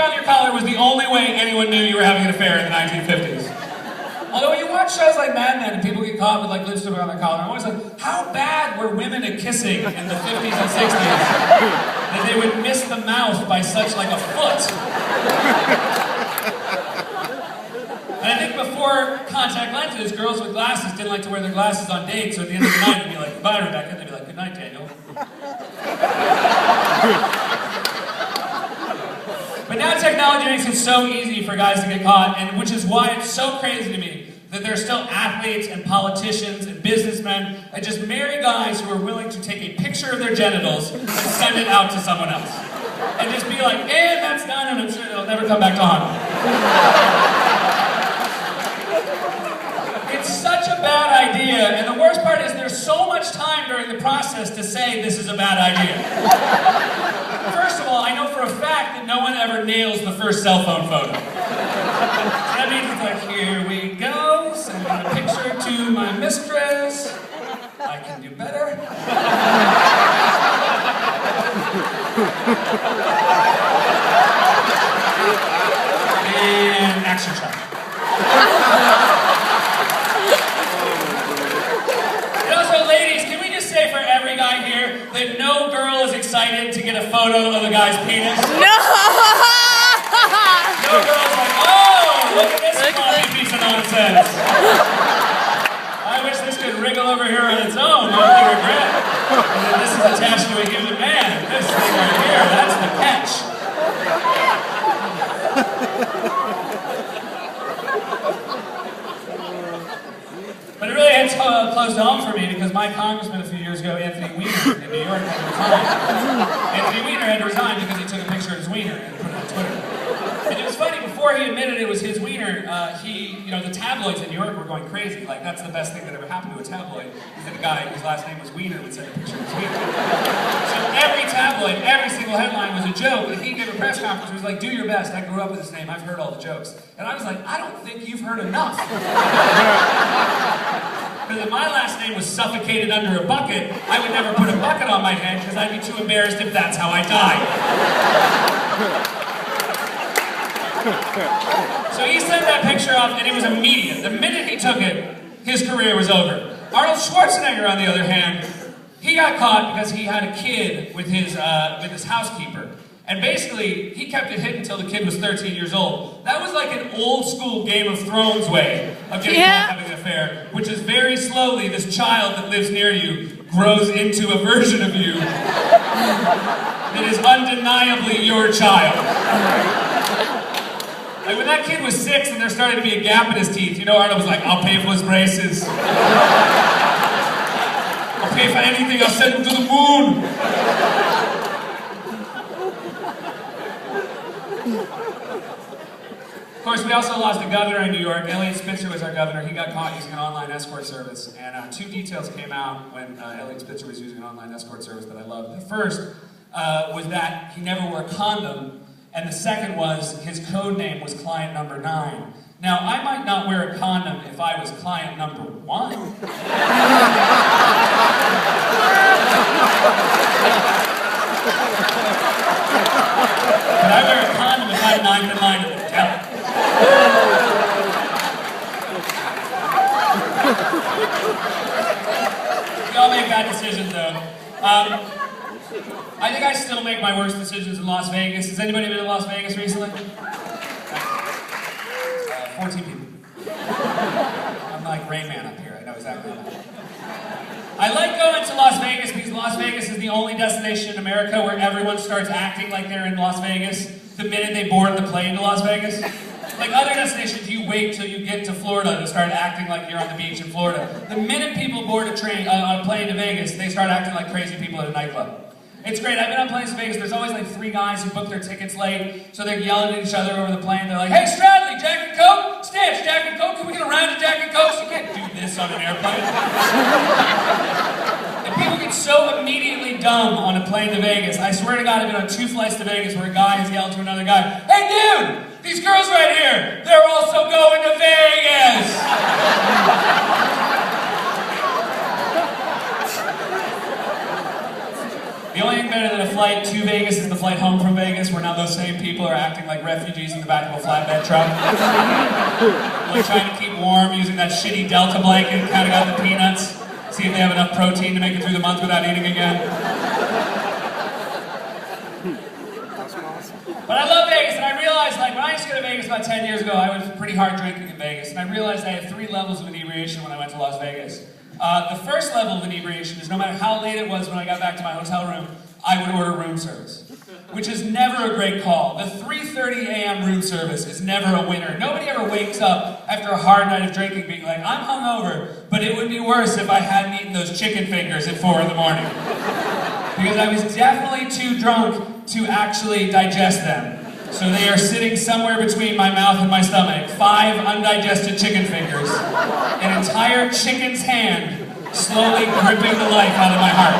on your collar was the only way anyone knew you were having an affair in the 1950s. Although when you watch shows like Mad Men and people get caught with like lipstick on their collar, I'm always like, how bad were women at kissing in the 50s and 60s that they would miss the mouth by such like a foot? And I think before contact lenses, girls with glasses didn't like to wear their glasses on dates, so at the end of the night, they'd be like, goodbye, Rebecca, and they'd be like, good night, Daniel. But now technology makes it so easy for guys to get caught, and which is why it's so crazy to me that there are still athletes and politicians and businessmen that just marry guys who are willing to take a picture of their genitals and send it out to someone else. And just be like, and that's done, and I'm sure it'll never come back to haunt them. It's such a bad idea, and the worst part is there's so much time during the process to say this is a bad idea. First of all, I know for a fact that no one ever nails the first cell phone photo. That means it's like, here we go, send a picture to my mistress. I can do better. And action shot. And also, ladies, can we just say for every guy here that no girl is excited to get a photo of a guy's penis? No! No girl's like, oh, look at this funny piece of nonsense. I wish this could wriggle over here on its own, no regret. And then this is attached to a human man. This thing right here, that's the catch. But it really hits close to home for me because my congressman a few years ago, Anthony Weiner in New York, had to resign. Anthony Weiner had to resign because he took a picture of his wiener and put it on Twitter. And it was funny, before he admitted it was his wiener, the tabloids in New York were going crazy. Like, that's the best thing that ever happened to a tabloid, is that a guy whose last name was Weiner would send a picture of his wiener. So every tabloid, every single headline was a joke, and he gave a press conference where he was like, do your best, I grew up with this name, I've heard all the jokes. And I was like, I don't think you've heard enough. Because if my last name was suffocated under a bucket, I would never put a bucket on my head because I'd be too embarrassed if that's how I died. So he sent that picture off, and it was immediate. The minute he took it, his career was over. Arnold Schwarzenegger, on the other hand, he got caught because he had a kid with his housekeeper. And basically, he kept it hidden until the kid was 13 years old. That was like an old school Game of Thrones way of getting caught having an affair, which is very slowly, this child that lives near you grows into a version of you that is undeniably your child. Like when that kid was 6 and there started to be a gap in his teeth, Arnold was like, I'll pay for his braces. I'll pay for anything, I'll send him to the moon. Of course, we also lost a governor in New York. Elliot Spitzer was our governor. He got caught using an online escort service. And 2 details came out when Elliot Spitzer was using an online escort service that I loved. The first was that he never wore a condom. And the second was his code name was client number 9. Now, I might not wear a condom if I was client number 1. But I wear a condom if I'm 9th in line at the hotel. We all make bad decisions, though. I think I still make my worst decisions in Las Vegas. Has anybody been to Las Vegas recently? 14 people. I'm like Rain Man up here. I know exactly what I'm doing. I like going to Las Vegas because Las Vegas is the only destination in America where everyone starts acting like they're in Las Vegas the minute they board the plane to Las Vegas. Like other destinations, you wait till you get to Florida to start acting like you're on the beach in Florida. The minute people board a plane to Vegas, they start acting like crazy people at a nightclub. It's great. I've been on planes to Vegas. There's always like 3 guys who book their tickets late, so they're yelling at each other over the plane. They're like, hey, Stradley, Jack and Coke? Stitch, Jack and Coke? Can we get a round of Jack and Coke? You can't do this on an airplane. And people get so immediately dumb on a plane to Vegas. I swear to God, I've been on 2 flights to Vegas where a guy has yelled to another guy, hey, dude, these girls right here, they're also going to Vegas. The The only thing better than a flight to Vegas is the flight home from Vegas, where now those same people are acting like refugees in the back of a flatbed truck. Like trying to keep warm using that shitty Delta blanket, counting out the peanuts, see if they have enough protein to make it through the month without eating again. But I love Vegas, and I realized, like, when I used to go to Vegas about 10 years ago, I was pretty hard drinking in Vegas, and I realized I had 3 levels of inebriation when I went to Las Vegas. The first level of inebriation is no matter how late it was when I got back to my hotel room, I would order room service, which is never a great call. The 3:30 a.m. room service is never a winner. Nobody ever wakes up after a hard night of drinking being like, I'm hungover, but it would be worse if I hadn't eaten those chicken fingers at 4 in the morning. Because I was definitely too drunk to actually digest them. So they are sitting somewhere between my mouth and my stomach. 5 undigested chicken fingers. An entire chicken's hand slowly gripping the life out of my heart.